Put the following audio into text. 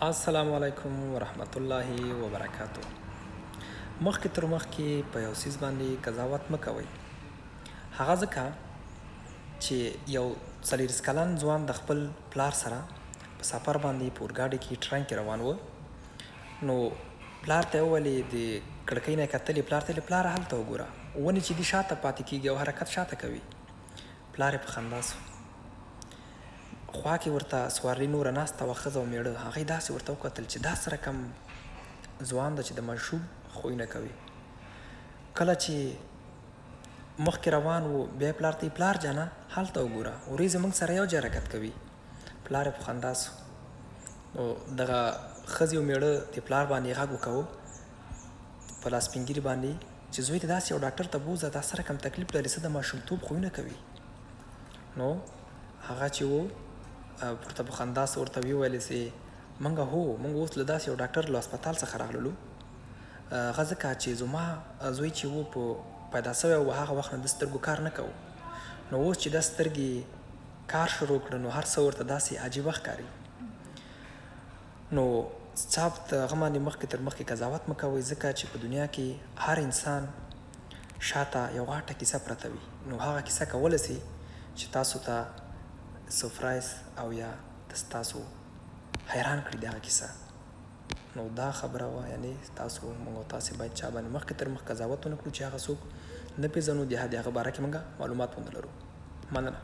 السلام علیکم ورحمت الله وبرکاتو. مخکې تر مخکې په یو څیز باندې قضاوت مه کوئ. هغه ځکه چې یو 40 کلن ځوان د خپل پلار سره په سفر باندې په اورګاډي کې ټرین کې روان و، نو پلار ته یې وویلې د کړکۍ نه یې کتلې، پلار ته یې پلاره هلته وګوره، ونې چې دي شاته پاتې کېږي او حرکت شاته کوي. پلار یې په خندا سو. خوا کې ورته سوارلي نوره ناسته وه، ښځه او مېړه. هغې داسې ورته وکتل چې دا سره کم ځوان ده چې د مشروب خویونه کوي. کله چې مخکې روان و، بیا یې پلار ته یې پلار جانه هلته وګوره، ورې زموږ سره یو ځای حرکت کوي. پلار یې په خندا سو. نو دغه ښځې او مېړه د پلار باندې غږ وکاوه په لاسپینګیري باندې چې زوی ته داسې یو ډاکټر ته بوځه، دا سره کم تکلیف لري، څه د ماشومتوب خویونه کوي. نو هغه چې و ورته په خندا سره ورته ویې ویلې چې موږ اوس له داسې یو ډاکټر له هسپتال څخه راغللو، هغه ځکه چې زما زوی چې و په پیدا سوی و هغه وخت نه د سترګو کار نه کوو، نو اوس چې دا سترګې کار شروع کړه نو هر څه ورته داسې عجیبه ښکاري. نو صاحب د هغه باندې مخکې تر مخکې قضاوت مه کوئ، ځکه چې په دنیا کې هر انسان شاته یو غټه کیسه پرته وي، نو هغه کیسه کولی سي چې تاسو ته سورپرایز او یا تاسو حیران کړي دغه کیسه. نو دا خبره وه، یعنې تاسو موږ او تاسې باید چا باندې مخکې تر مخکې قضاوت ونه کړو چې هغه څوک نه پېژنو، د هغه باره کې موږ معلومات ونه لرو. مننه.